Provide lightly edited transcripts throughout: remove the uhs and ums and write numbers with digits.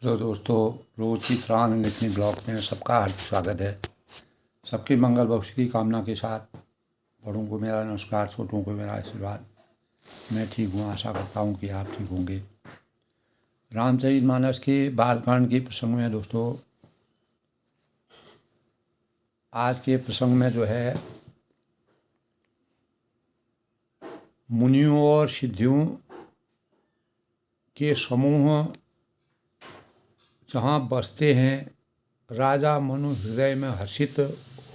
Hello दोस्तों, रोज की तरह लिखनी ब्लॉग में सबका हार्दिक स्वागत है। सबके मंगल भविष्य की कामना के साथ बड़ों को मेरा नमस्कार, छोटों को मेरा आशीर्वाद। मैं ठीक हूँ, आशा करता हूँ कि आप ठीक होंगे। रामचरितमानस के बालकांड के प्रसंग में दोस्तों, आज के प्रसंग में जो है मुनियों और सिद्धियों के समूह जहाँ बसते हैं, राजा मनु हृदय में हर्षित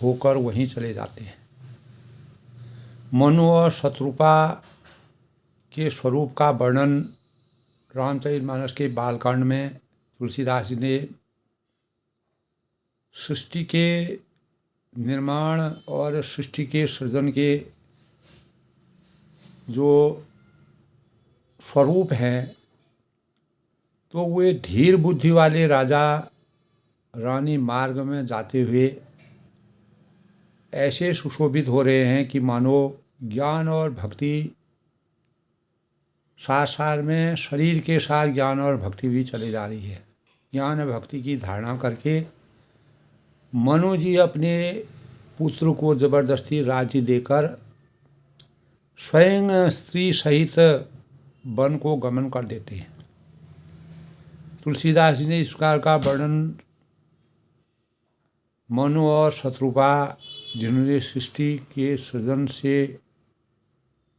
होकर वहीं चले जाते हैं। मनु और शत्रुपा के स्वरूप का वर्णन रामचरितमानस के बालकांड में तुलसीदास जी ने सृष्टि के निर्माण और सृष्टि के सृजन के जो स्वरूप हैं, तो वे धीर बुद्धि वाले राजा रानी मार्ग में जाते हुए ऐसे सुशोभित हो रहे हैं कि मानो ज्ञान और भक्ति साथ साथ में शरीर के साथ ज्ञान और भक्ति भी चली जा रही है। ज्ञान और भक्ति की धारणा करके मनु जी अपने पुत्र को जबरदस्ती राज्य देकर स्वयं स्त्री सहित वन को गमन कर देते हैं। तुलसीदास जी ने इस प्रकार का वर्णन मनु और शत्रुपा, जिन्होंने सृष्टि के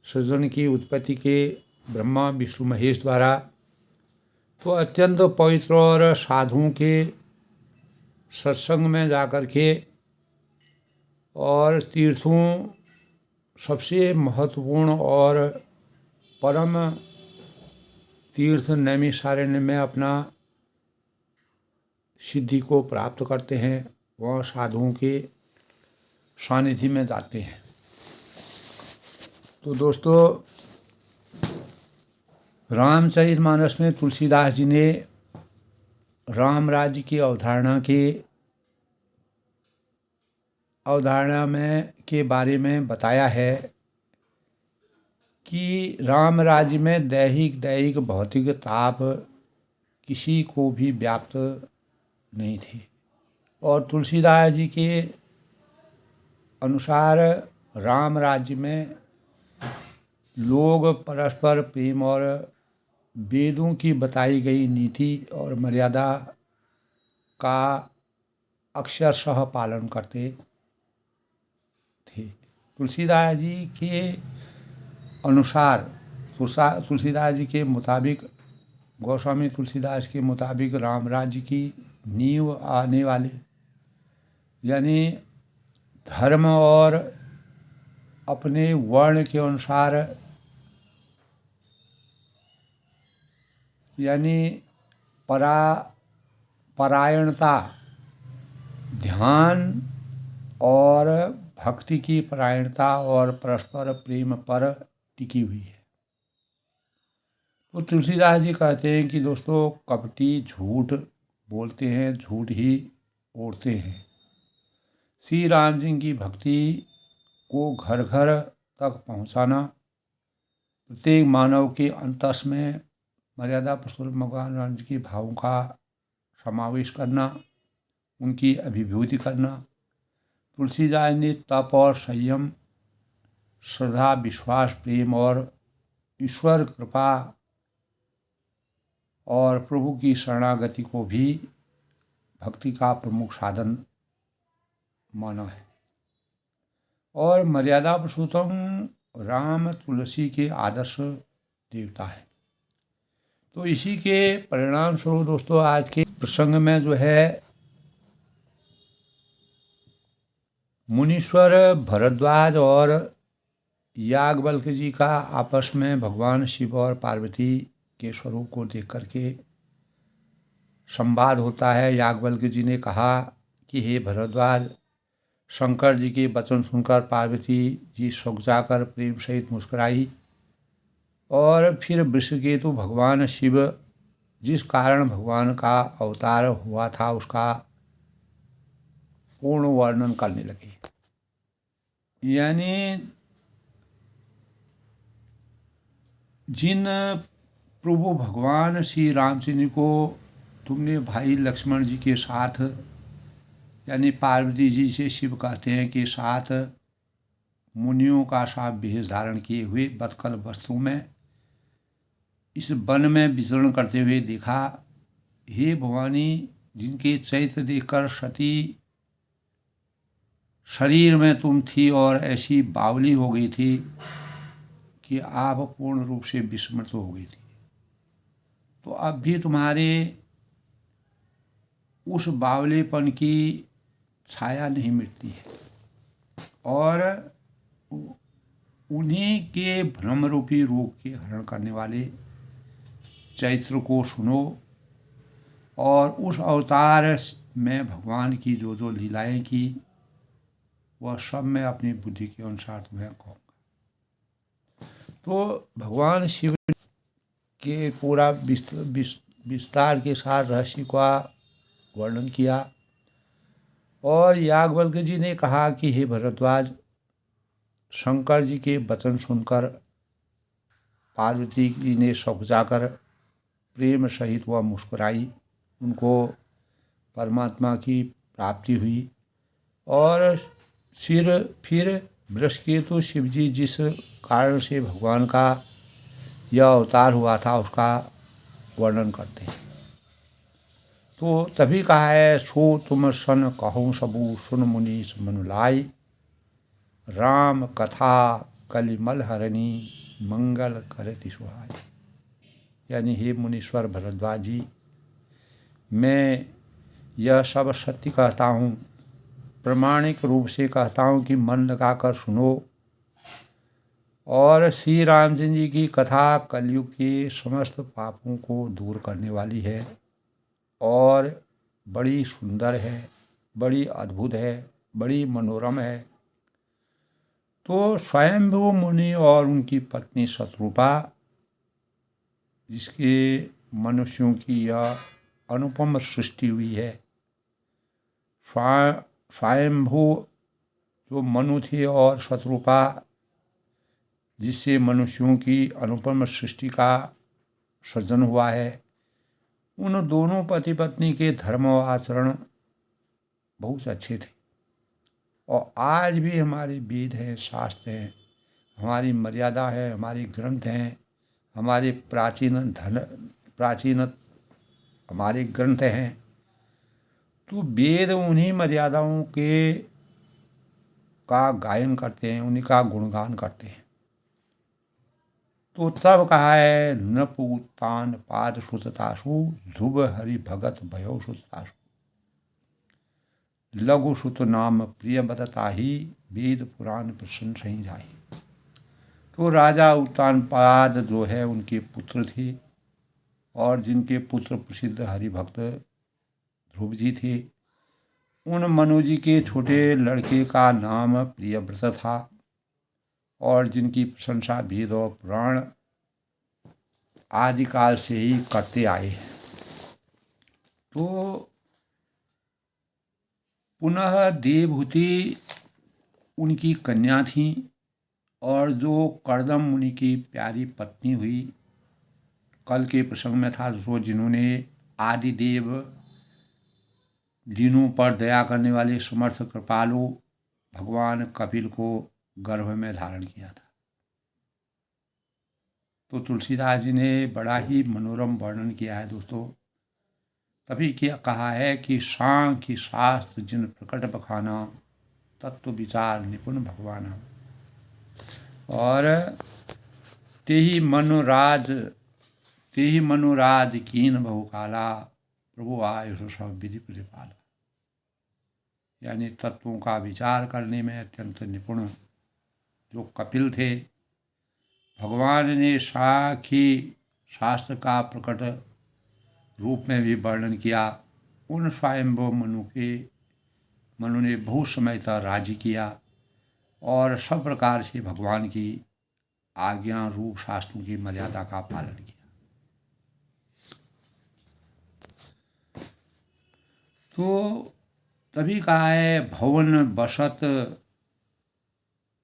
सृजन की उत्पत्ति के ब्रह्मा विष्णु महेश द्वारा, तो अत्यंत पवित्र और साधुओं के सत्संग में जाकर के और तीर्थों, सबसे महत्वपूर्ण और परम तीर्थ नैमिषारण्य में अपना सिद्धि को प्राप्त करते हैं, वह साधुओं के सानिध्य में जाते हैं। तो दोस्तों, रामचरितमानस में तुलसीदास जी ने राम राज्य की अवधारणा में के बारे में बताया है कि राम राज्य में दैहिक भौतिक ताप किसी को भी व्याप्त नहीं थे, और तुलसीदास जी के अनुसार राम राज्य में लोग परस्पर प्रेम और वेदों की बताई गई नीति और मर्यादा का अक्षरशः पालन करते थे। तुलसीदास जी के अनुसार, तुलसीदास जी के मुताबिक, गोस्वामी तुलसीदास के मुताबिक राम राज्य की नींव आने वाले यानी धर्म और अपने वर्ण के अनुसार यानी परायणता, ध्यान और भक्ति की परायणता और परस्पर प्रेम पर टिकी हुई है। तो तुलसीदास जी कहते हैं कि दोस्तों, कपटी झूठ बोलते हैं, झूठ ही ओढ़ते हैं। श्री राम जी की भक्ति को घर घर तक पहुंचाना, प्रत्येक मानव के अंतस में मर्यादा पुरुषोत्तम भगवान राम जी के भावों का समावेश करना, उनकी अभिव्यक्ति करना। तुलसीदास ने तप और संयम, श्रद्धा, विश्वास, प्रेम और ईश्वर कृपा और प्रभु की शरणागति को भी भक्ति का प्रमुख साधन माना है। और मर्यादा पुरुषोत्तम राम तुलसी के आदर्श देवता है। तो इसी के परिणाम स्वरूप दोस्तों, आज के प्रसंग में जो है मुनीश्वर भरद्वाज और याज्ञवल्क्य जी का आपस में भगवान शिव और पार्वती के स्वरूप को देख करके संवाद होता है। याज्ञवल्क्य जी ने कहा कि हे भरद्वाज, शंकर जी के वचन सुनकर पार्वती जी सूख जाकर प्रेम सहित मुस्कुराई, और फिर वृषकेतु भगवान शिव जिस कारण भगवान का अवतार हुआ था उसका पूर्ण वर्णन करने लगे। यानी जिन प्रभु भगवान श्री रामचंद्र को तुमने भाई लक्ष्मण जी के साथ, यानी पार्वती जी से शिव कहते हैं कि साथ मुनियों का सा वेश धारण किए हुए बतकल वस्तु में इस वन में विचरण करते हुए देखा। हे भवानी, जिनके चैत्र देखकर सती शरीर में तुम थी और ऐसी बावली हो गई थी कि आप पूर्ण रूप से विस्मृत हो गई थी, तो अब भी तुम्हारे उस बावलेपन की छाया नहीं मिटती है। और उन्हीं के भ्रम रूपी रोग के हरण करने वाले चैत्र को सुनो और उस अवतार में भगवान की जो जो लीलाएं की वह सब मैं अपनी बुद्धि के अनुसार तुम्हें कहूँगा। तो भगवान शिव के पूरा विस्तार के साथ रहस्य का वर्णन किया। और याज्ञवल्क्य जी ने कहा कि हे भरद्वाज, शंकर जी के वचन सुनकर पार्वती जी ने सौख जाकर प्रेम सहित वह मुस्कुराई, उनको परमात्मा की प्राप्ति हुई। और फिर वृषकेतु शिव जी जिस कारण से भगवान का यह अवतार हुआ था उसका वर्णन करते हैं। तो तभी कहा है, सो तुम सन कहूँ सबू सुन मुनि मनुलाई, राम कथा कलिमल हरणी मंगल करति सुहाई। यानी हे मुनीश्वर भरद्वाज जी, मैं यह सब सत्य कहता हूँ, प्रमाणिक रूप से कहता हूँ कि मन लगाकर सुनो। और श्री रामचंद्र जी की कथा कलयुग के समस्त पापों को दूर करने वाली है और बड़ी सुंदर है, बड़ी अद्भुत है, बड़ी मनोरम है। तो स्वयंभू मुनि और उनकी पत्नी शत्रुपा, जिसके मनुष्यों की यह अनुपम सृष्टि हुई है, स्वयंभू जो मनु थे और शत्रुपा जिससे मनुष्यों की अनुपम सृष्टि का सृजन हुआ है, उन दोनों पति पत्नी के धर्म और आचरण बहुत अच्छे थे। और आज भी हमारे वेद हैं, शास्त्र हैं, हमारी मर्यादा है, हमारे ग्रंथ हैं, हमारे प्राचीन हमारे ग्रंथ हैं। तो वेद उन्हीं मर्यादाओं के का गायन करते हैं, उन्हीं का गुणगान करते हैं। तो तब कहा है, न पूतान पाद सुततासु ध्रुव हरि भगत भयो सुततासु, लघु सुत नाम प्रिय बदता ही वेद पुराण प्रसन्न सही जाए। तो राजा उत्तानपाद जो है उनके पुत्र थे और जिनके पुत्र प्रसिद्ध हरिभक्त ध्रुव जी थे। उन मनु जी के छोटे लड़के का नाम प्रियव्रत था और जिनकी प्रशंसा वेद और पुराण आदिकाल से ही करते आए हैं। तो पुनः देवहूति उनकी कन्या थी और जो कर्दम मुनि की प्यारी पत्नी हुई। कल के प्रसंग में था जो जिन्होंने आदिदेव दीनों पर दया करने वाले समर्थ कृपालु भगवान कपिल को गर्भ में धारण किया था। तो तुलसीदास जी ने बड़ा ही मनोरम वर्णन किया है दोस्तों। तभी क्या कहा है कि सांख्य शास्त्र जिन प्रकट बखाना, तत्व विचार निपुण भगवान। और तेहि मनोराज कीन बहुकाला, प्रभु आयुष सब विधि प्रतिपाला। यानी तत्वों का विचार करने में अत्यंत निपुण जो कपिल थे, भगवान ने साखी शास्त्र का प्रकट रूप में भी वर्णन किया। उन स्वयंभू मनु ने बहुत समय तक राज्य किया और सब प्रकार से भगवान की आज्ञा रूप शास्त्रों की मर्यादा का पालन किया। तो तभी कहा है, भवन बसत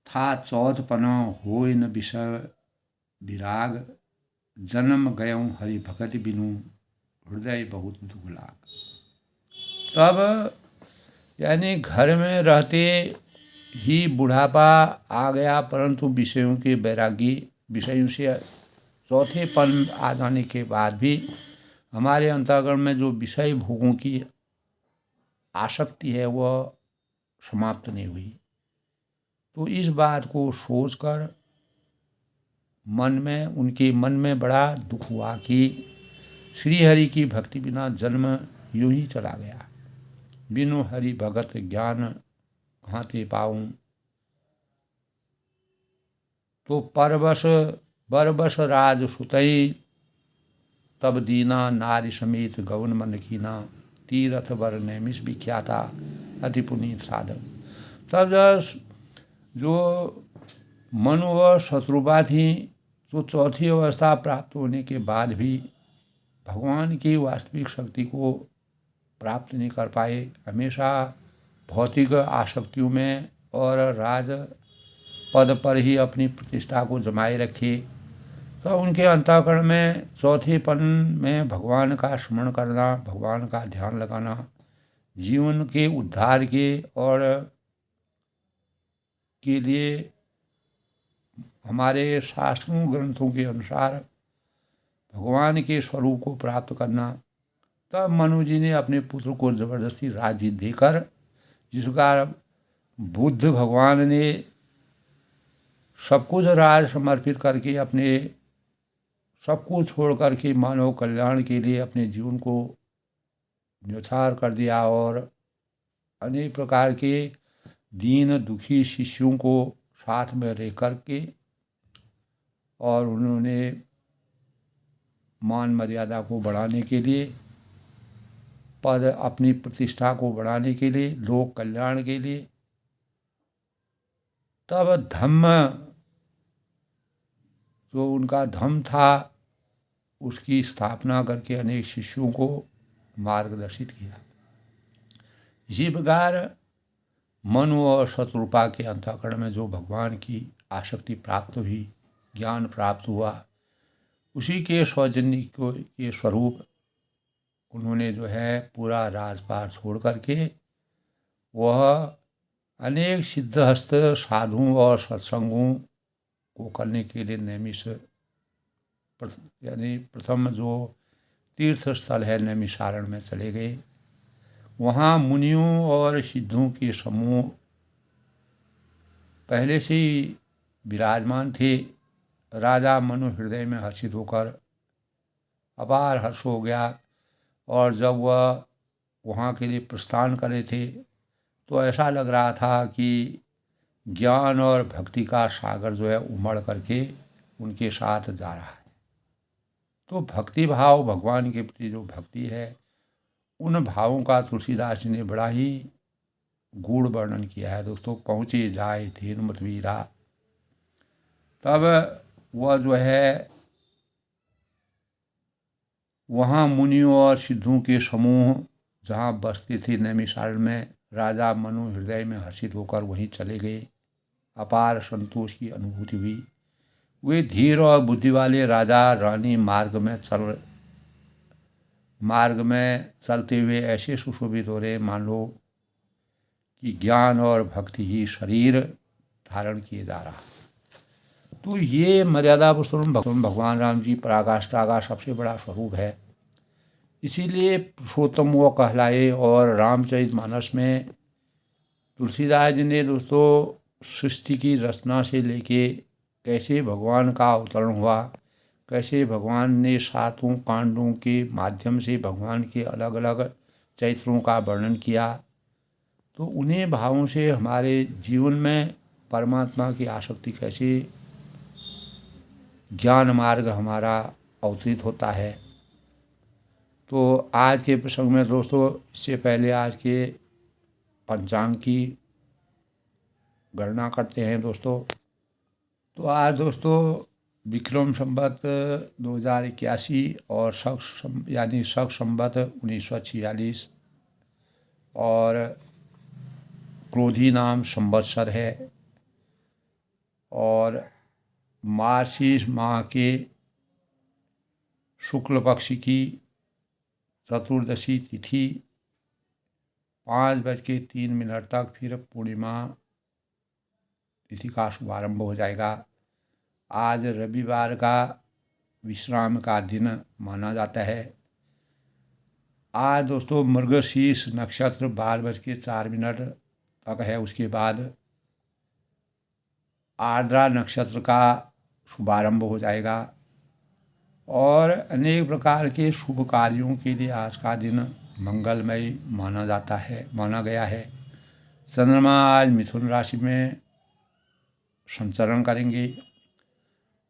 था चौथपना होय न विषय विराग, जन्म गयऊँ हरि भगति बिनु हृदय बहुत दुख लाग। तब यानी घर में रहते ही बुढ़ापा आ गया, परंतु विषयों के वैरागी विषयों से चौथेपन आ जाने के बाद भी हमारे अंतःकरण में जो विषय भोगों की आसक्ति है वह समाप्त नहीं हुई। तो इस बात को सोचकर उनके मन में बड़ा दुख हुआ कि श्री हरि की भक्ति बिना जन्म यूं ही चला गया। बिनु हरि भगत ज्ञान कहाँ ते पाऊं। तो बरबस राज सुतई तब दीना, नारी समेत गवन मन कीना, तीरथ बर नैमिष विख्याता अति पुनीत साधक। तब जो मनु व शत्रुपा थी, तो चौथी अवस्था प्राप्त होने के बाद भी भगवान की वास्तविक शक्ति को प्राप्त नहीं कर पाए। हमेशा भौतिक आसक्तियों में और राज पद पर ही अपनी प्रतिष्ठा को जमाए रखे। तो उनके अंतःकरण में चौथेपन में भगवान का स्मरण करना, भगवान का ध्यान लगाना जीवन के उद्धार के और के लिए हमारे शास्त्रों ग्रंथों के अनुसार भगवान के स्वरूप को प्राप्त करना। तब मनु जी ने अपने पुत्र को जबरदस्ती राज्य देकर, जिसका बुद्ध भगवान ने सब कुछ राज समर्पित करके, अपने सब कुछ छोड़ करके मानव कल्याण के लिए अपने जीवन को न्यौछावर कर दिया और अनेक प्रकार के दीन दुखी शिष्यों को साथ में रह करके और उन्होंने मान मर्यादा को बढ़ाने के लिए, पद अपनी प्रतिष्ठा को बढ़ाने के लिए, लोक कल्याण के लिए, तब धम्म जो उनका धम्म था उसकी स्थापना करके अनेक शिष्यों को मार्गदर्शित किया। इसी प्रकार मनु और शत्रुपा के अंतःकरण में जो भगवान की आसक्ति प्राप्त हुई, ज्ञान प्राप्त हुआ, उसी के सौजन्य को ये स्वरूप उन्होंने जो है पूरा राजपाट छोड़ करके वह अनेक सिद्धहस्त साधुओं और सत्संगों को करने के लिए नैमिष यानी प्रथम जो तीर्थ स्थल है नैमिषारण्य में चले गए। वहाँ मुनियों और सिद्धों के समूह पहले से ही विराजमान थे। राजा मनु हृदय में हर्षित होकर अपार हर्ष हो गया और जब वह वहाँ के लिए प्रस्थान करे थे तो ऐसा लग रहा था कि ज्ञान और भक्ति का सागर जो है उमड़ करके उनके साथ जा रहा है। तो भक्ति भाव, भगवान के प्रति जो भक्ति है, उन भावों का तुलसीदास जी ने बड़ा ही गूढ़ वर्णन किया है दोस्तों। पहुँचे जाए थे मतवीरा, तब वह जो है वहाँ मुनियों और सिद्धों के समूह जहाँ बसते थे नैमिषारण्य में, राजा मनु हृदय में हर्षित होकर वहीं चले गए। अपार संतोष की अनुभूति हुई। वे धीर और बुद्धि वाले राजा रानी मार्ग में चलते हुए ऐसे सुशोभित हो रहे मान लो कि ज्ञान और भक्ति ही शरीर धारण किए जा रहा। तो ये मर्यादा पुरुषोत्तम भगवान राम जी पराकाष्ठा का सबसे बड़ा स्वरूप है। इसीलिए पुरुषोत्तम वो कहलाए। और रामचरितमानस में तुलसीदास जी ने दोस्तों सृष्टि की रचना से लेके कैसे भगवान का अवतरण हुआ, कैसे भगवान ने सातों कांडों के माध्यम से भगवान के अलग अलग चरित्रों का वर्णन किया, तो उन्हीं भावों से हमारे जीवन में परमात्मा की आसक्ति कैसे ज्ञान मार्ग हमारा अवतरित होता है। तो आज के प्रसंग में दोस्तों, इससे पहले आज के पंचांग की गणना करते हैं दोस्तों। तो आज दोस्तों विक्रम संवत 2081 और शक संवत 1946 और क्रोधी नाम संवत्सर है। और मार्गशीर्ष माह के शुक्ल पक्ष की चतुर्दशी तिथि 5:03 तक फिर पूर्णिमा तिथि का शुभारंभ हो जाएगा। आज रविवार का विश्राम का दिन माना जाता है। आज दोस्तों मृगशीर्ष नक्षत्र 12:04 तक है। उसके बाद आर्द्रा नक्षत्र का शुभारंभ हो जाएगा और अनेक प्रकार के शुभ कार्यों के लिए आज का दिन मंगलमय माना गया है। चंद्रमा आज मिथुन राशि में संचरण करेंगे।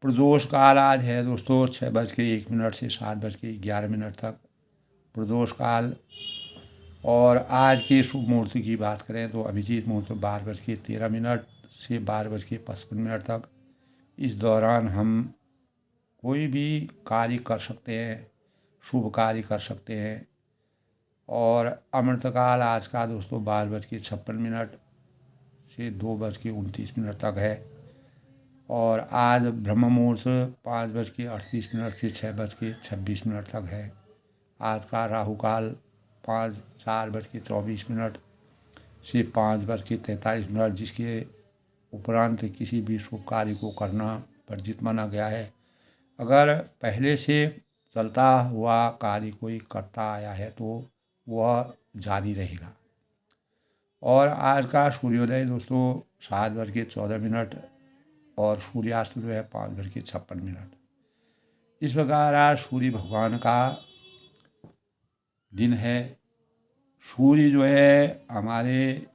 प्रदोष काल आज है दोस्तों 6:01 से 7:11 तक प्रदोष काल। और आज के शुभ मुहूर्त की बात करें तो अभिजीत मुहूर्त 12:13 से 12:55 तक। इस दौरान हम कोई भी कार्य कर सकते हैं, शुभ कार्य कर सकते हैं। और अमृतकाल आज का दोस्तों 12:56 से 2:29 तक है। और आज ब्रह्म मुहूर्त 5:38 से 6:26 तक है। आज का राहु काल 4:24 से 5:43, जिसके उपरांत किसी भी शुभ कार्य को करना वर्जित माना गया है। अगर पहले से चलता हुआ कार्य कोई करता आया है तो वह जारी रहेगा। और आज का सूर्योदय दोस्तों 7:14 और सूर्यास्त जो है 5:56। इस प्रकार आज सूर्य भगवान का दिन है। सूर्य जो है हमारे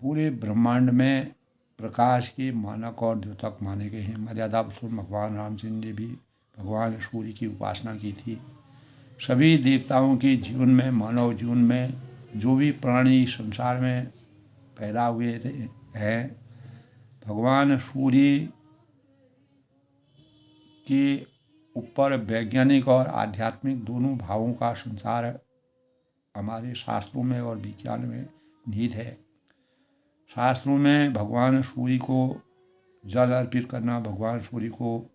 पूरे ब्रह्मांड में प्रकाश के मानक और द्योतक माने गए हैं। मर्यादा पुरुषोत्तम भगवान रामचंद्र जी भी भगवान सूर्य की उपासना की थी। सभी देवताओं के जीवन में, मानव जीवन में जो भी प्राणी संसार में पैदा हुए हैं, भगवान सूर्य के ऊपर वैज्ञानिक और आध्यात्मिक दोनों भावों का संसार हमारे शास्त्रों में और विज्ञान में निहित है। शास्त्रों में भगवान सूर्य को जल अर्पित करना, भगवान सूर्य को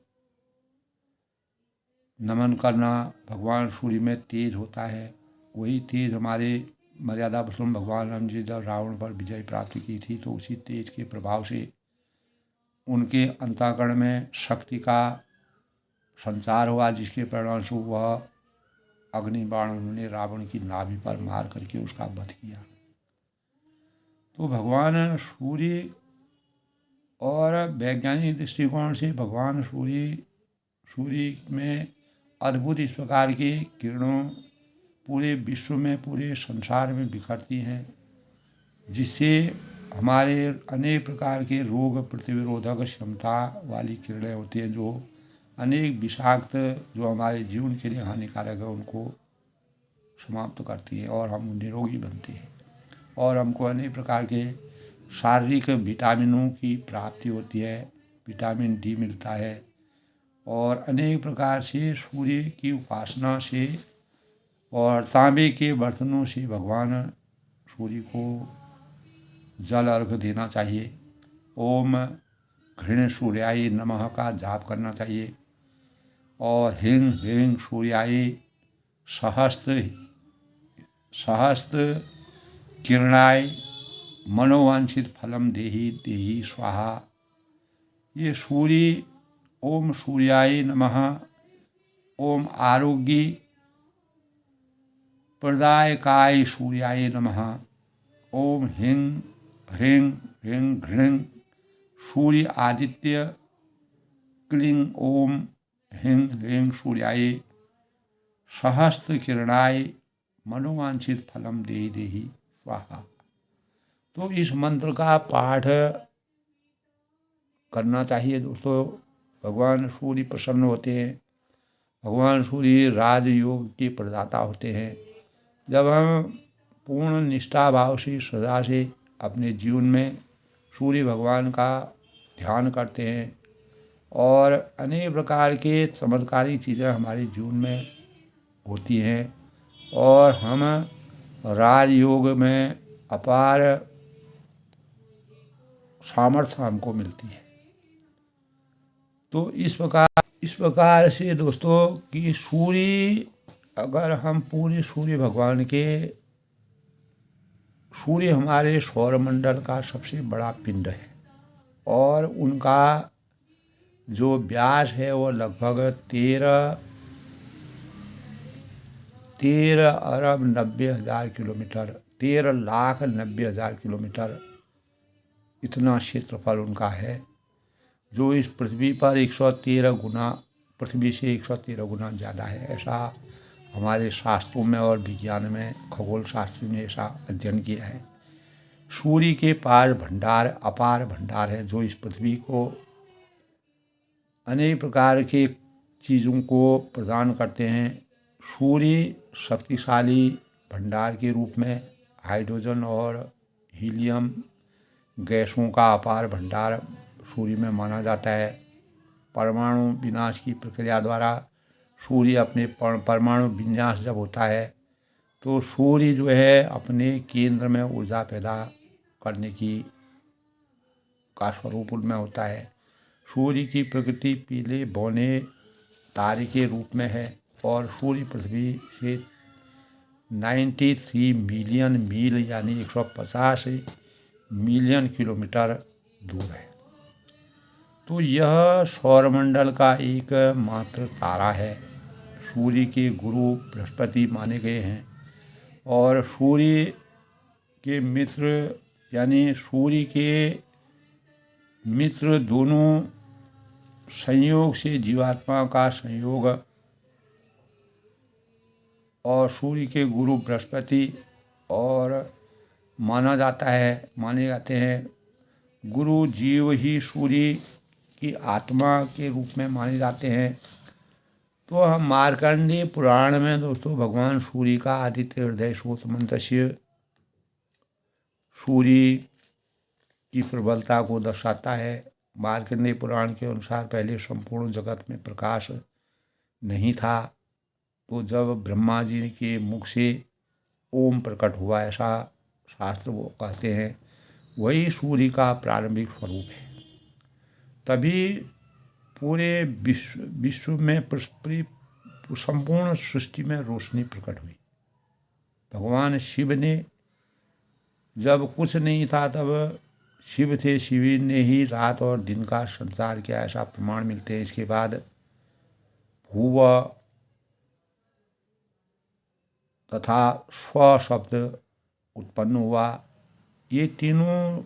नमन करना, भगवान सूर्य में तेज होता है। वही तेज हमारे मर्यादा पुरुषोत्तम भगवान राम जी जब रावण पर विजय प्राप्त की थी तो उसी तेज के प्रभाव से उनके अंतःकरण में शक्ति का संचार हुआ, जिसके परिणामस्वरूप वह अग्नि बाण उन्होंने रावण की नाभि पर मार करके उसका वध किया। तो भगवान सूर्य और वैज्ञानिक दृष्टिकोण से भगवान सूर्य में अद्भुत इस प्रकार की किरणों पूरे विश्व में, पूरे संसार में बिखरती हैं, जिससे हमारे अनेक प्रकार के रोग प्रतिरोधक क्षमता वाली किरणें होती हैं, जो अनेक विषाक्त जो हमारे जीवन के लिए हानिकारक है उनको समाप्त करती है और हम निरोगी बनते हैं। और हमको अनेक प्रकार के शारीरिक विटामिनों की प्राप्ति होती है, विटामिन डी मिलता है। और अनेक प्रकार से सूर्य की उपासना से और तांबे के बर्तनों से भगवान सूर्य को जल अर्घ देना चाहिए। ओम घृण सूर्याय नमः का जाप करना चाहिए। और हिंग ह्रीं सूर्याय सहस्त्र किरणाय मनोवांछित फलम देहि देहि स्वाहा। ये सूर्य ओम सूर्याय नमः, ओम आरोग्य प्रदायकाय सूर्याय नमः, ओम हिंग ह्रीं ह्रीं घृं सूर्य आदित्य क्लीं ओम हिंग ह्रीं सूर्याय सहस्त्र किरणाय मनोवांछित फलम देहि देहि स्वाहा। तो इस मंत्र का पाठ करना चाहिए दोस्तों। भगवान सूर्य प्रसन्न होते हैं। भगवान सूर्य राजयोग के प्रदाता होते हैं। जब हम पूर्ण निष्ठा भाव से, श्रद्धा से अपने जीवन में सूर्य भगवान का ध्यान करते हैं और अनेक प्रकार के चमत्कारी चीज़ें हमारे जीवन में होती हैं और हम राजयोग में अपार सामर्थ्य हमको मिलती है। तो इस प्रकार से दोस्तों कि सूर्य अगर हम पूरे सूर्य भगवान के, सूर्य हमारे सौरमंडल का सबसे बड़ा पिंड है और उनका जो व्यास है वो लगभग 13,90,000 किलोमीटर, 13,90,000 किलोमीटर इतना क्षेत्रफल उनका है, जो इस पृथ्वी पर 113 गुना, पृथ्वी से 113 गुना ज़्यादा है। ऐसा हमारे शास्त्रों में और विज्ञान में, खगोल शास्त्र ने ऐसा अध्ययन किया है। सूर्य के पार भंडार, अपार भंडार है, जो इस पृथ्वी को अनेक प्रकार के चीज़ों को प्रदान करते हैं। सूर्य शक्तिशाली भंडार के रूप में हाइड्रोजन और हीलियम गैसों का अपार भंडार सूर्य में माना जाता है। परमाणु विनाश की प्रक्रिया द्वारा सूर्य अपने परमाणु विन्यास जब होता है तो सूर्य जो है अपने केंद्र में ऊर्जा पैदा करने का स्वरूप उनमें होता है। सूर्य की प्रकृति पीले बौने तारे के रूप में है और सूर्य पृथ्वी से 93 मिलियन मील यानी 150 मिलियन किलोमीटर दूर है। तो यह सौरमंडल का एक मात्र तारा है। सूर्य के गुरु बृहस्पति माने गए हैं और सूर्य के मित्र यानी सूर्य के मित्र दोनों संयोग से जीवात्मा का संयोग और सूर्य के गुरु बृहस्पति और माने जाते हैं। गुरु जीव ही सूर्य की आत्मा के रूप में माने जाते हैं। तो हम मार्कंडेय पुराण में दोस्तों भगवान सूर्य का आदित्य हृदय स्रोत मंत्र सूर्य की प्रबलता को दर्शाता है। मार्कंडेय पुराण के अनुसार पहले संपूर्ण जगत में प्रकाश नहीं था, तो जब ब्रह्मा जी के मुख से ओम प्रकट हुआ, ऐसा शास्त्र वो कहते हैं, वही सूर्य का प्रारंभिक स्वरूप है। तभी पूरे विश्व में संपूर्ण सृष्टि में रोशनी प्रकट हुई। भगवान शिव ने जब कुछ नहीं था तब शिव थे, शिव ने ही रात और दिन का संचार किया, ऐसा प्रमाण मिलते हैं। इसके बाद भूव तथा स्व शब्द उत्पन्न हुआ। ये तीनों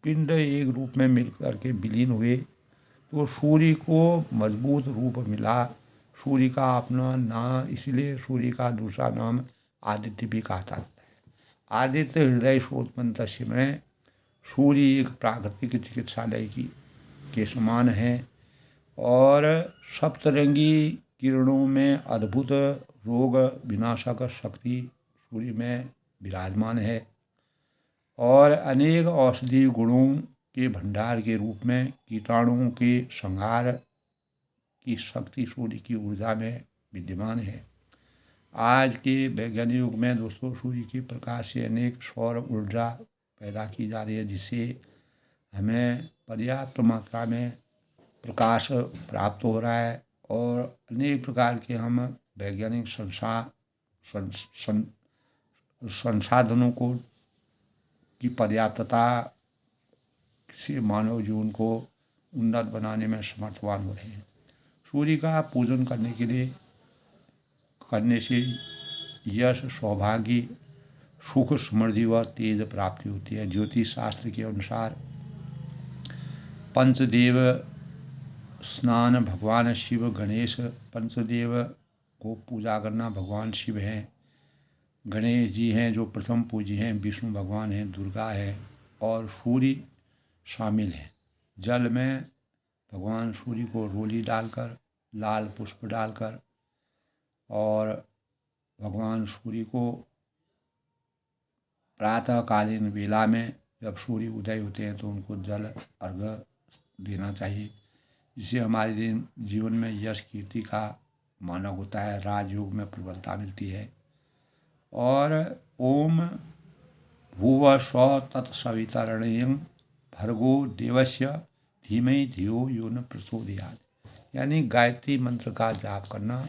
पिंड एक रूप में मिलकर के विलीन हुए तो सूर्य को मजबूत रूप मिला। सूर्य का अपना नाम, इसलिए सूर्य का दूसरा नाम आदित्य भी कहा जाता है। आदित्य हृदय स्रोत मंत्र में सूर्य एक प्राकृतिक चिकित्सालय के समान है और सप्तरंगी किरणों में अद्भुत रोग विनाशक शक्ति सूर्य में विराजमान है और अनेक औषधीय गुणों के भंडार के रूप में कीटाणुओं के संहार की शक्ति सूर्य की ऊर्जा में विद्यमान है। आज के वैज्ञानिक युग में दोस्तों सूर्य के प्रकाश से अनेक सौर ऊर्जा पैदा की जा रही है, जिससे हमें पर्याप्त मात्रा में प्रकाश प्राप्त हो रहा है और अनेक प्रकार के हम वैज्ञानिक संसाधनों को की पर्याप्तता से मानव जीवन को उन्नत बनाने में समर्थवान हो रहे हैं। सूर्य का पूजन करने से यश, सौभाग्य, सुख, समृद्धि व तेज प्राप्ति होती है। ज्योतिष शास्त्र के अनुसार पंचदेव स्नान भगवान शिव गणेश, पंचदेव को पूजा करना भगवान शिव हैं, गणेश जी हैं जो प्रथम पूज्य हैं, विष्णु भगवान हैं, दुर्गा है और सूर्य शामिल हैं। जल में भगवान सूर्य को रोली डालकर, लाल पुष्प डालकर और भगवान सूर्य को प्रातःकालीन वेला में जब सूर्य उदय होते हैं तो उनको जल अर्घ्य देना चाहिए, जिससे हमारे जीवन में यश कीर्ति का मानव होता है, राजयोग में प्रबलता मिलती है। और ओम भूव स्व तत्सवितरणीयं भर्गो देवस्य धीमहि धियो यो न प्रचोदयात्, यानी गायत्री मंत्र का जाप करना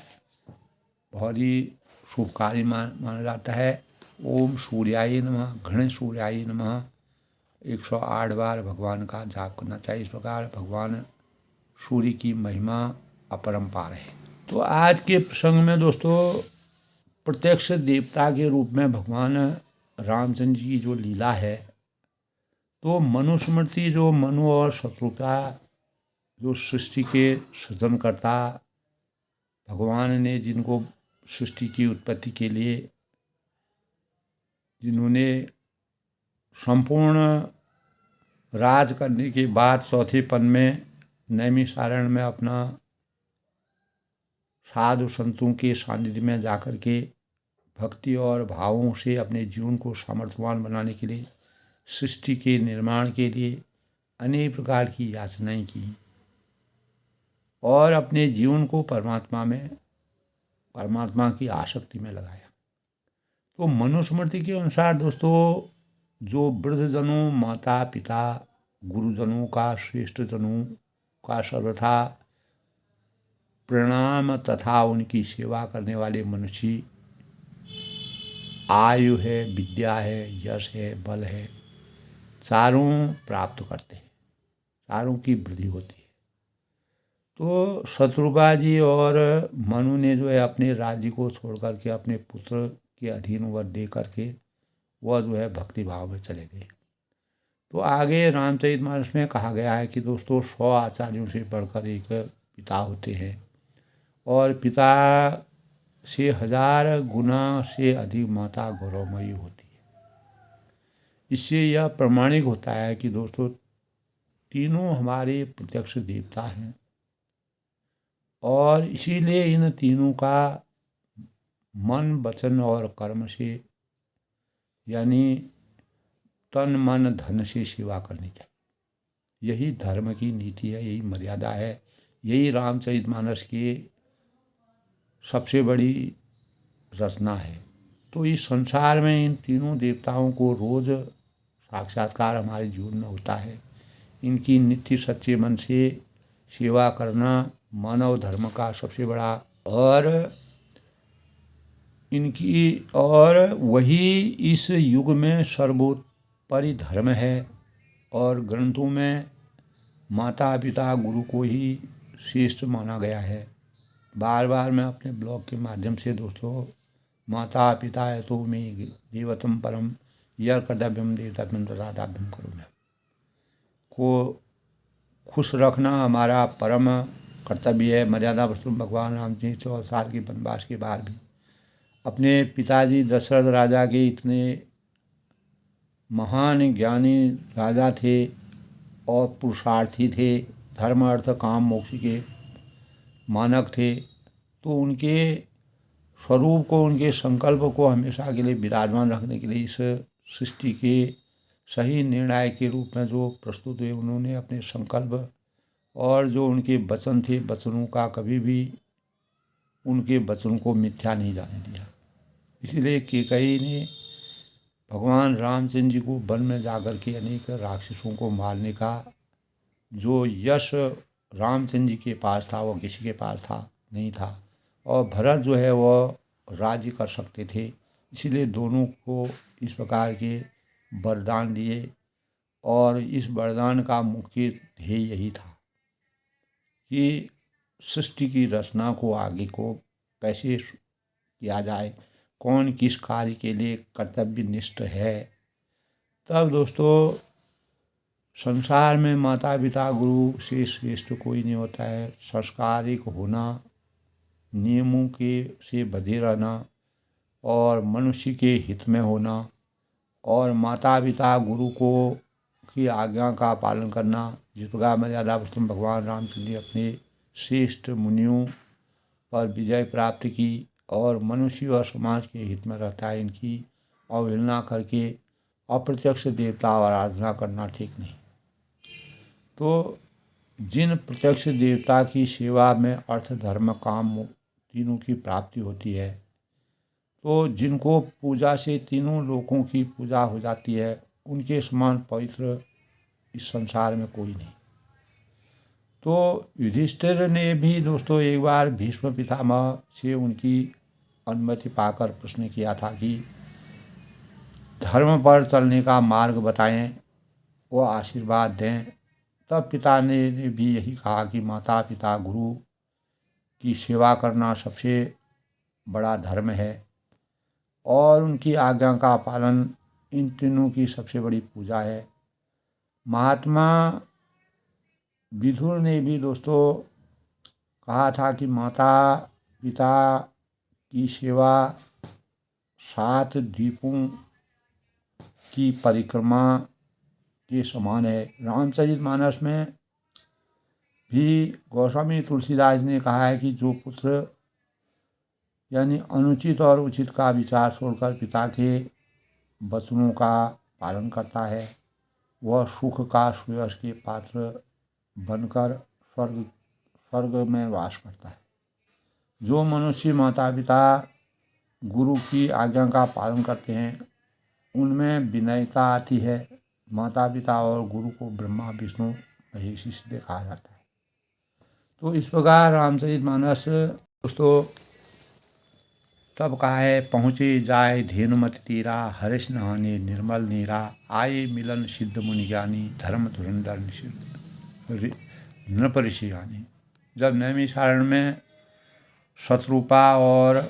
बहुत ही शुभकारी माना जाता है। ओम सूर्याय नमः, घृण सूर्याय नमः 108 बार भगवान का जाप करना चाहिए। इस प्रकार भगवान सूर्य की महिमा अपरंपार है। तो आज के प्रसंग में दोस्तों प्रत्यक्ष देवता के रूप में भगवान रामचंद्र जी की जो लीला है, तो मनुस्मृति जो मनु और शत्रुघ्न जो सृष्टि के सृजनकर्ता भगवान ने जिनको सृष्टि की उत्पत्ति के लिए जिन्होंने संपूर्ण राज करने के बाद चौथेपन में नैमिषारण्य में अपना साधु संतों के सानिध्य में जाकर के भक्ति और भावों से अपने जीवन को सामर्थ्यवान बनाने के लिए सृष्टि के निर्माण के लिए अनेक प्रकार की याचनाएं की और अपने जीवन को परमात्मा की आसक्ति में लगाया। तो मनुस्मृति के अनुसार दोस्तों जो वृद्धजनों, माता पिता, गुरुजनों का, श्रेष्ठ जनों का सर्वथा प्रणाम तथा उनकी सेवा करने वाले मनुष्य आयु है, विद्या है, यश है, बल है, चारों प्राप्त करते हैं, चारों की वृद्धि होती है। तो शत्रुघ्न जी और मनु ने जो है अपने राज्य को छोड़ करके अपने पुत्र के अधीन वह दे करके वह जो है भक्ति भाव में चले गए। तो आगे रामचरितमानस में कहा गया है कि दोस्तों 100 आचार्यों से बढ़कर एक पिता होते हैं और पिता से 1000 गुना से अधिक माता गौरवमयी होती है। इससे यह प्रमाणिक होता है कि दोस्तों तीनों हमारे प्रत्यक्ष देवता हैं और इसीलिए इन तीनों का मन, वचन और कर्म से यानी तन मन धन से सेवा करनी चाहिए। यही धर्म की नीति है, यही मर्यादा है, यही रामचरितमानस की सबसे बड़ी रचना है। तो इस संसार में इन तीनों देवताओं को रोज साक्षात्कार हमारे जीवन में होता है। इनकी नित्य सच्चे मन से सेवा करना मानव धर्म का सबसे बड़ा और वही इस युग में सर्वोपरि धर्म है। और ग्रंथों में माता पिता गुरु को ही श्रेष्ठ माना गया है। बार बार मैं अपने ब्लॉग के माध्यम से दोस्तों माता पिता है तो मैं देवतम परम यह कर्तव्यम देवताभ्यम तदादाभ्यम करूँ मैं को खुश रखना हमारा परम कर्तव्य है। मर्यादा पुरुषोत्तम भगवान राम जी 14 साल के वनवास के बाद भी अपने पिताजी दशरथ राजा के इतने महान ज्ञानी राजा थे और पुरुषार्थी थे, धर्म अर्थ काम मोक्ष के मानक थे। तो उनके स्वरूप को, उनके संकल्प को हमेशा के लिए विराजमान रखने के लिए इस सृष्टि के सही निर्णय के रूप में जो प्रस्तुत हुए, उन्होंने अपने संकल्प और जो उनके वचन थे, वचनों का कभी भी उनके वचन को मिथ्या नहीं जाने दिया। इसलिए कैकेयी ने भगवान रामचंद्र जी को वन में जाकर के अनेक राक्षसों को मारने का जो यश रामचंद्र जी के पास था वह किसी के पास नहीं था। और भरत जो है वह राज्य कर सकते थे, इसलिए दोनों को इस प्रकार के वरदान दिए। और इस वरदान का मुख्य ध्येय यही था कि सृष्टि की रचना को आगे को कैसे किया जाए, कौन किस कार्य के लिए कर्तव्यनिष्ठ है। तब दोस्तों संसार में माता पिता गुरु से श्रेष्ठ कोई नहीं होता है। संस्कारिक होना, नियमों के से बंधे रहना और मनुष्य के हित में होना और माता पिता गुरु को की आज्ञा का पालन करना। जिस प्रकार मर्यादा पुरुषोत्तम भगवान रामचंद्र जी अपने श्रेष्ठ मुनियों पर विजय प्राप्त की और मनुष्य और समाज के हित में रहता है, इनकी अवहेलना करके अप्रत्यक्ष देवता आराधना करना ठीक नहीं। तो जिन प्रत्यक्ष देवता की सेवा में अर्थ धर्म काम तीनों की प्राप्ति होती है, तो जिनको पूजा से तीनों लोकों की पूजा हो जाती है, उनके समान पवित्र इस संसार में कोई नहीं। तो युधिष्ठिर ने भी दोस्तों एक बार भीष्म पितामह से उनकी अनुमति पाकर प्रश्न किया था कि धर्म पर चलने का मार्ग बताएं, वो आशीर्वाद दें। तब पिता ने भी यही कहा कि माता पिता गुरु की सेवा करना सबसे बड़ा धर्म है और उनकी आज्ञा का पालन इन तीनों की सबसे बड़ी पूजा है। महात्मा विदुर ने भी दोस्तों कहा था कि माता पिता की सेवा 7 द्वीपों की परिक्रमा के समान है। रामचरितमानस में भी गोस्वामी तुलसीदास ने कहा है कि जो पुत्र यानी अनुचित और उचित का विचार छोड़कर पिता के वचनों का पालन करता है, वह सुख का सुयश के पात्र बनकर स्वर्ग में वास करता है। जो मनुष्य माता पिता गुरु की आज्ञा का पालन करते हैं, उनमें विनयता आती है। माता पिता और गुरु को ब्रह्मा विष्णु महेश इसलिए कहा जाता है। तो इस प्रकार रामचरितमानस दोस्तों तब कहा है, पहुँचे जाए धेनुमति तीरा, हर्ष नहाने निर्मल नीरा, आए मिलन सिद्ध मुनि ज्ञानी, धर्म धुरंधर नृप ऋषि गानी। जब नैमिषारण्य में शत्रुपा और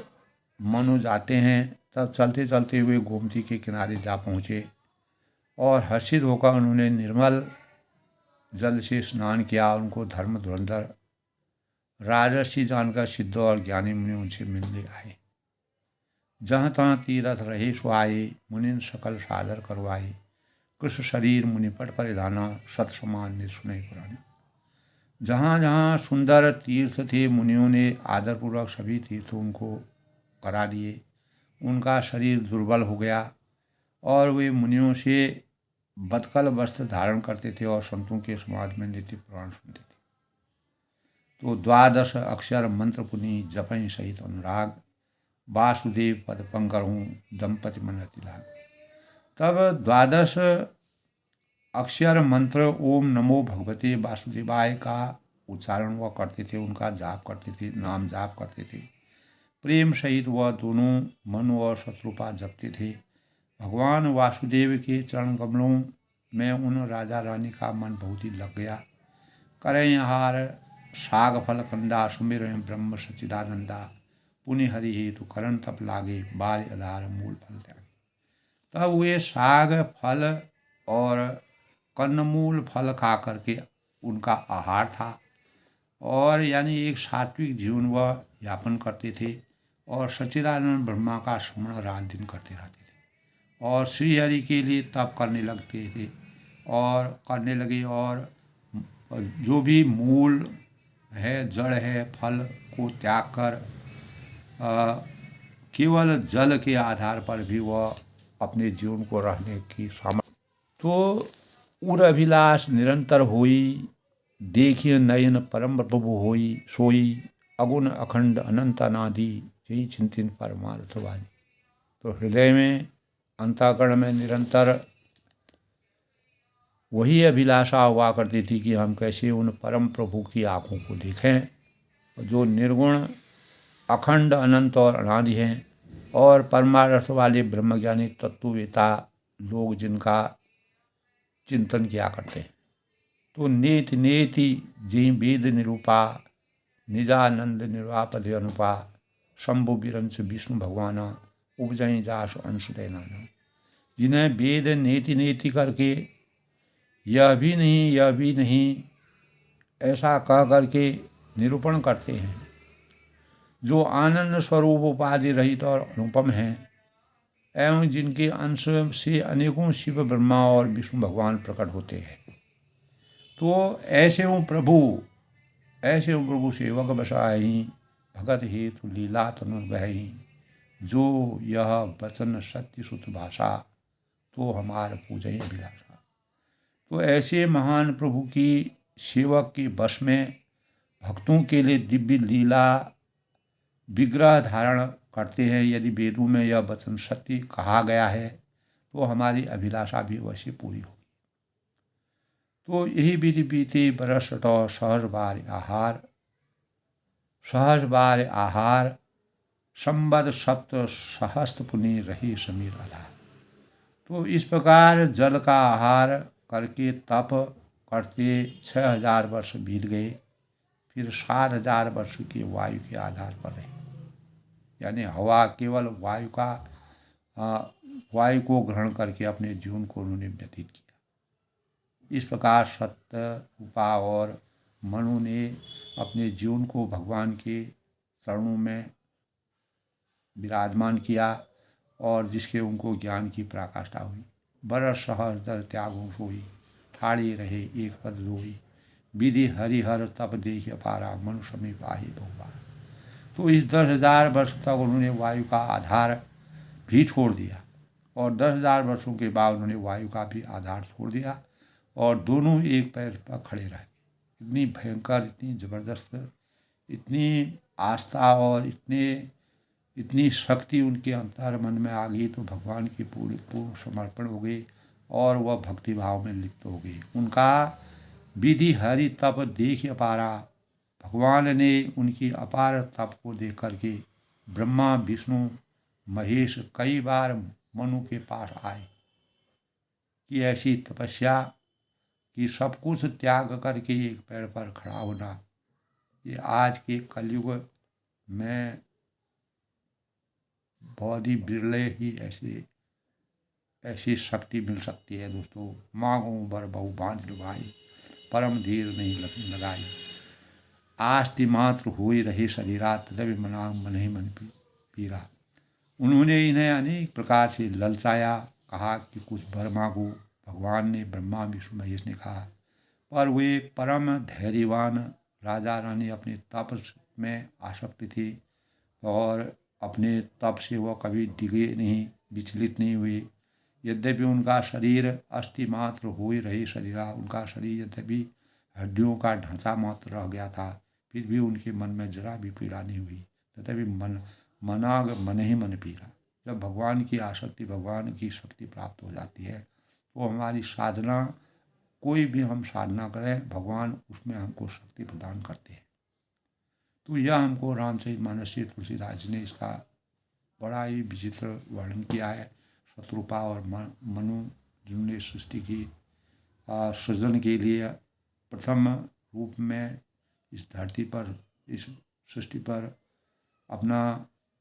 मनु जाते हैं, तब चलते चलते हुए गोमती के किनारे जा पहुँचे और हर्षित होकर उन्होंने निर्मल जल से स्नान किया। उनको धर्म धुरंधर राजर्षि जानकर सिद्ध और ज्ञानी मुनि उनसे मिलने आए। जहाँ तहाँ तीरथ रहे सुहाए, मुनिन सकल सादर करवाए, कृष्ण शरीर मुनिपट परिधाना, सत समान ने सुने पुराण। जहाँ जहाँ सुंदर तीर्थ थे, मुनियों ने आदरपूर्वक सभी तीर्थ उनको करा दिए। उनका शरीर दुर्बल हो गया और वे मुनियों से बदकल वस्त्र धारण करते थे और संतों के समाज में नित्य पुराण सुनते थे। तो 12 अक्षर मंत्र पुनि जपं सहित अनुराग, वासुदेव पद पंकरहूँ दंपति मन अति लाग। तब 12 अक्षर मंत्र ओम नमो भगवते वासुदेवाय का उच्चारण वह करते थे, उनका जाप करते थे, नाम जाप करते थे। प्रेम सहित वह दोनों मनु और शत्रुपा जपते थे। भगवान वासुदेव के चरण कमलों में उन राजा रानी का मन बहुत ही लग गया। करें हार साग फल कंदा, सुमिर ब्रह्म सच्चिदानंदा, पुण्य हरि हेतु करण तप लागे, बाल आधार मूल फल त्यागे। तब वे साग फल और कन्नमूल फल खा करके उनका आहार था और यानी एक सात्विक जीवन वह यापन करते थे और सच्चिदानंद ब्रह्मा का स्मरण रात दिन करते रहते थे और श्री हरि के लिए तप करने लगते थे और करने लगे। और जो भी मूल है, जड़ है, फल को त्याग कर केवल जल के आधार पर भी वह अपने जीवन को रहने की सामर्थ्य। तो उर अभिलाष निरंतर होई, देखिए नयन परम प्रभु होई, सोई अगुण अखंड अनंत अनादि, यही चिंतन परमार्थवादी। तो हृदय में अंतःकरण में निरंतर वही अभिलाषा हुआ करती थी कि हम कैसे उन परम प्रभु की आँखों को देखें जो निर्गुण अखंड अनंत और अनादि हैं और परमार्थ वाले ब्रह्मज्ञानी तत्ववेता लोग जिनका चिंतन किया करते हैं। तो नेति नेति जी वेद निरूपा, निजानंद निर्वापदे अनुपा, शंभु बिरंश विष्णु भगवाना, उपजय जास अंशुदय नाना। जिन्हें वेद नेति नेति करके यह भी नहीं ऐसा कह करके निरूपण करते हैं, जो आनंद स्वरूप उपाधि रहित और अनुपम हैं एवं जिनके अंश से अनेकों शिव ब्रह्मा और विष्णु भगवान प्रकट होते हैं। तो ऐसे हूँ प्रभु सेवक बसाई, भगत हेतु लीला तनु गही, जो यह वचन सत्य सुत भाषा, तो हमार पूजय अभिलाषा। तो ऐसे महान प्रभु की सेवक के वश में भक्तों के लिए दिव्य लीला विग्रह धारण करते हैं। यदि वेदों में यह वचन सत्य कहा गया है तो हमारी अभिलाषा भी वैसे पूरी होगी। तो यही विधि बीते बरस सहज बार आहार संबद सप्त सहस्त्र पुनि रही समीर आधार। तो इस प्रकार जल का आहार करके तप करते 6000 वर्ष बीत गए। फिर 7000 वर्ष के वायु के आधार पर रहे, यानी हवा केवल वायु को ग्रहण करके अपने जीवन को उन्होंने व्यतीत किया। इस प्रकार सत्य रूपा और मनु ने अपने जीवन को भगवान के चरणों में विराजमान किया और जिसके उनको ज्ञान की पराकाष्ठा हुई। बरस सहज दर त्यागो सोई, ठाड़ी रहे एक पद रोई, विधि हरिहर तप देख अपारा, मनु समीप आही बहुबार। तो इस 10,000 वर्ष तक उन्होंने वायु का आधार भी छोड़ दिया और 10,000 वर्षों के बाद उन्होंने वायु का भी आधार छोड़ दिया और दोनों एक पैर पर खड़े रहे। इतनी भयंकर, इतनी ज़बरदस्त, इतनी आस्था और इतनी शक्ति उनके अंतर मन में आ गई, तो भगवान की पूर्ण समर्पण हो गई और वह भक्ति भाव में लिप्त हो गई। उनका विधि हरि तप देख अपारा, भगवान ने उनकी अपार तप को देख करके ब्रह्मा विष्णु महेश कई बार मनु के पास आए कि ऐसी तपस्या कि सब कुछ त्याग करके एक पैर पर खड़ा होना, ये आज के कलयुग में बहुत ही बिरले ही ऐसी शक्ति मिल सकती है। दोस्तों, मांगो बर बहु बांध भाई, परम धीर नहीं लगाई, आस्ति मात्र हो ही रही शरीरा, तदपि मना मन ही मन पीरा। उन्होंने इन्हें अनेक प्रकार से ललचाया, कहा कि कुछ वर मांगो। भगवान ने, ब्रह्मा विष्णु महेश ने कहा, पर वे परम धैर्यवान राजा रानी अपने तप में आसक्त थे और अपने तप से वह कभी डिगे नहीं, विचलित नहीं हुए। यद्यपि उनका शरीर अस्थि मात्र हो ही रही शरीरा, उनका शरीर यद्यपि हड्डियों का ढांचा मात्र रह गया था, फिर भी उनके मन में जरा भी पीड़ा नहीं हुई। तथापि मनाग मन ही मन पीड़ा। जब भगवान की आसक्ति, भगवान की शक्ति प्राप्त हो जाती है तो हमारी साधना, कोई भी हम साधना करें, भगवान उसमें हमको शक्ति प्रदान करते हैं। तो यह हमको रामचरितमानस से तुलसीदास जी ने इसका बड़ा ही विचित्र वर्णन किया है। शत्रुपा और मनु जिन्होंने सृष्टि की सृजन के लिए प्रथम रूप में इस धरती पर, इस सृष्टि पर अपना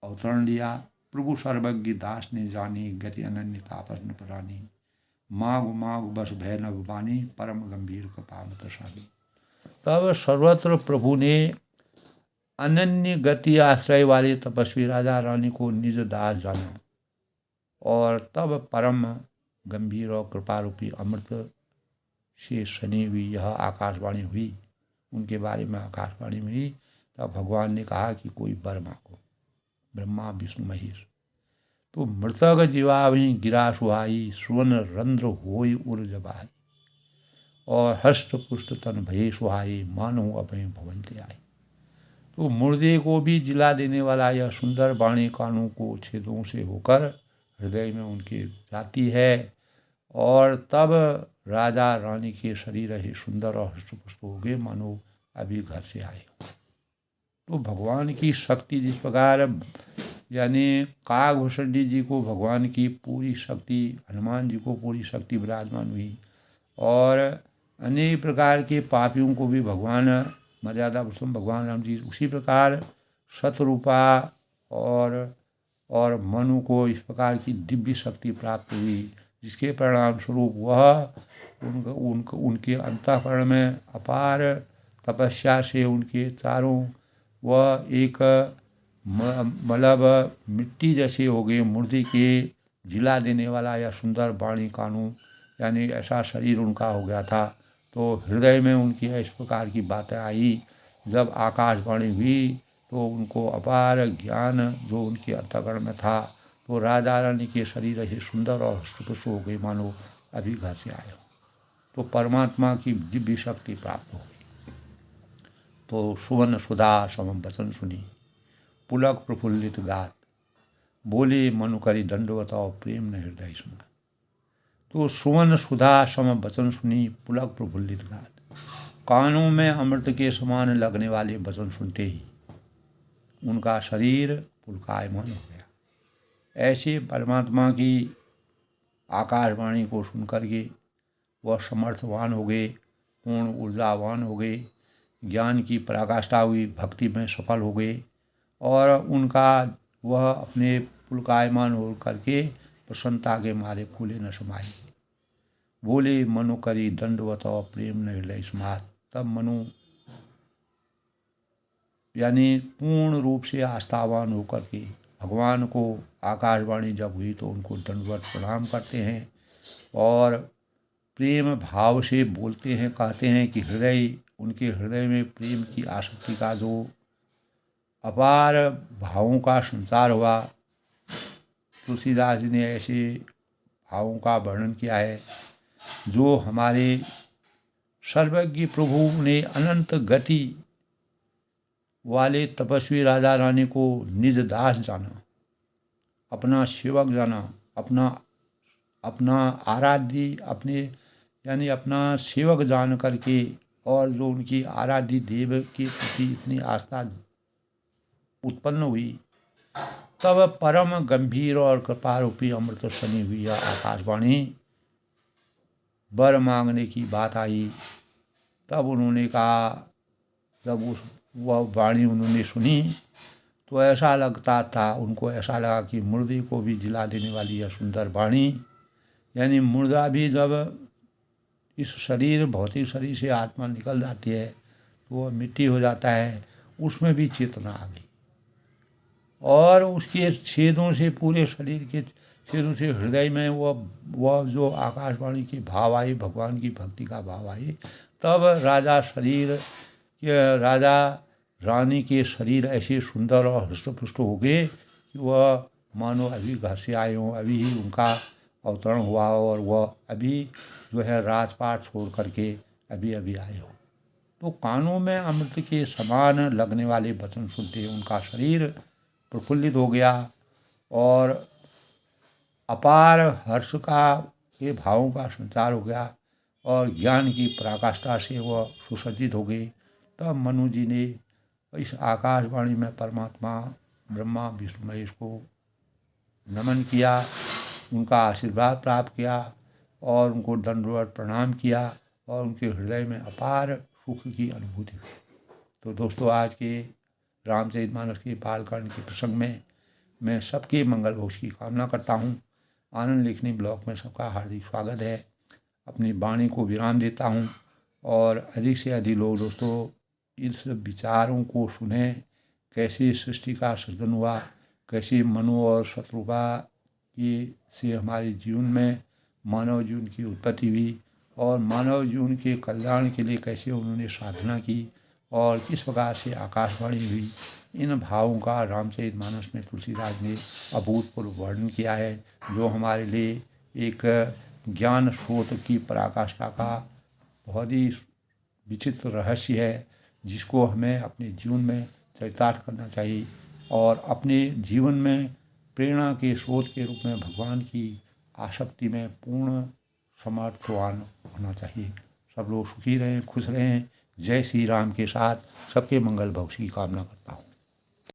अवतरण लिया। प्रभु सर्वज्ञ दास ने जानी, गति अनन्य तापस न परानी, माघ माघ बस भय नभ बानी, परम गंभीर कपाल प्रसादी। तब सर्वत्र प्रभु ने अनन्य गति आश्रय वाले तपस्वी राजा रानी को निज दास जाना और तब परम गंभीर और कृपारूपी अमृत से सनी हुई यह आकाशवाणी हुई, उनके बारे में आकाशवाणी हुई। तब भगवान ने कहा कि कोई वर मांगो। ब्रह्मा विष्णु महेश। तो मृतक जीवावि गिरा सुहाई, सुवन रंध्र होई उर जबाई, और हस्त पुष्ट तन भये सुहाई, मानो अपने भवन ते आए। तो मुर्दे को भी जिला देने वाला यह सुंदर वाणी कानों को छेदों से होकर हृदय में उनके जाती है और तब राजा रानी के शरीर ही सुंदर और हष्टपुष्ट हो गए, मानो अभी घर से आए। तो भगवान की शक्ति जिस प्रकार, यानी काकभूषणी जी को भगवान की पूरी शक्ति, हनुमान जी को पूरी शक्ति विराजमान हुई और अनेक प्रकार के पापियों को भी भगवान मर्यादा पुरुषोत्तम भगवान राम जी, उसी प्रकार शतरूपा और मनु को इस प्रकार की दिव्य शक्ति प्राप्त हुई, जिसके परिणाम स्वरूप वह उनके अंतःकरण में अपार तपस्या से उनके चारों वह एक मतलब मिट्टी जैसे हो गए, मुर्दे के जिला देने वाला या सुंदर वाणी कानून, यानी ऐसा शरीर उनका हो गया था। तो हृदय में उनकी इस प्रकार की बातें आई। जब आकाशवाणी हुई तो उनको अपार ज्ञान जो उनके अंतःकरण में था, तो राजा रानी के शरीर ऐसे सुंदर और हष्टपुष्ट हो गए, मानो अभी घर से आए हो। तो परमात्मा की दिव्य शक्ति प्राप्त हो गई। तो सुवन सुधा समम वचन सुनी, पुलक प्रफुल्लित गात, बोले मनु करी दंडवत और प्रेम न हृदय सुना। तो सुवन सुधा सम वचन सुनी, पुलक प्रफुल्लित गात, कानों में अमृत के समान लगने वाले वचन सुनते ही उनका शरीर पुलकायमान हो गया। ऐसे परमात्मा की आकाशवाणी को सुन करके वह समर्थवान हो गए, पूर्ण ऊर्जावान हो गए, ज्ञान की पराकाष्ठा हुई, भक्ति में सफल हो गए और उनका वह अपने पुलकायमान हो करके प्रसन्नता के मारे फूले न समाये। बोले मनु करी दंडवत और प्रेम न हृदय समात। तब मनु यानी पूर्ण रूप से आस्थावान होकर के भगवान को आकाशवाणी जब हुई तो उनको दंडवत प्रणाम करते हैं और प्रेम भाव से बोलते हैं, कहते हैं कि उनके हृदय में प्रेम की आसक्ति का जो अपार भावों का संचार हुआ। तुलसीदास जी ने ऐसे भावों का वर्णन किया है जो हमारे सर्वज्ञ प्रभु ने अनंत गति वाले तपस्वी राजा रानी को निज दास जाना, अपना सेवक जाना, अपना आराध्य, अपने यानी अपना सेवक जान करके और जो उनकी आराध्य देव के प्रति इतनी आस्था उत्पन्न हुई, तब परम गंभीर और कृपारूपी अमृत सनी हुई आकाशवाणी वर मांगने की बात आई। तब उन्होंने कहा, जब वह वाणी उन्होंने सुनी तो ऐसा लगता था, उनको ऐसा लगा कि मुर्दे को भी जिला देने वाली यह सुंदर वाणी, यानी मुर्दा भी जब इस शरीर भौतिक शरीर से आत्मा निकल जाती है तो वह मिट्टी हो जाता है, उसमें भी चेतना आ गई और उसके छेदों से, पूरे शरीर के छेदों से हृदय में वह जो आकाशवाणी की भाव आई, भगवान की भक्ति का भाव आई। तब राजा रानी के शरीर ऐसे सुंदर और हृष्टपुष्ट हो गए कि वह मानो अभी घर से आए हों, अभी ही उनका अवतरण हुआ और वह अभी जो है राजपाट छोड़ करके अभी आए हो। तो कानों में अमृत के समान लगने वाले वचन सुनते उनका शरीर प्रफुल्लित हो गया और अपार हर्ष का ये भावों का संचार हो गया और ज्ञान की पराकाष्ठा से वह सुसज्जित हो गए। तब मनु जी ने इस आकाशवाणी में परमात्मा ब्रह्मा विष्णु महेश को नमन किया, उनका आशीर्वाद प्राप्त किया और उनको दंडवत प्रणाम किया और उनके हृदय में अपार सुख की अनुभूति हुई। तो दोस्तों, आज के रामचरितमानस के बालकांड के प्रसंग में मैं सबके मंगल भविष्य की कामना करता हूँ। आनंद लेखनी ब्लॉग में सबका हार्दिक स्वागत है। अपनी वाणी को विराम देता हूँ और अधिक से अधिक लोग दोस्तों इस विचारों को सुने, कैसे सृष्टि का सृजन हुआ, कैसे मनु और शत्रुपा से हमारे जीवन में मानव जीवन की उत्पत्ति हुई और मानव जीवन के कल्याण के लिए कैसे उन्होंने साधना की और किस प्रकार से आकाशवाणी हुई। इन भावों का रामचरितमानस में तुलसीदास ने अभूतपूर्व वर्णन किया है, जो हमारे लिए एक ज्ञान स्रोत की पराकाष्ठा का बहुत ही विचित्र रहस्य है, जिसको हमें अपने जीवन में चरितार्थ करना चाहिए और अपने जीवन में प्रेरणा के स्रोत के रूप में भगवान की आसक्ति में पूर्ण समर्थवान होना चाहिए। सब लोग सुखी रहें, खुश रहें। जय श्री राम के साथ सबके मंगल भविष्य की कामना करता हूँ।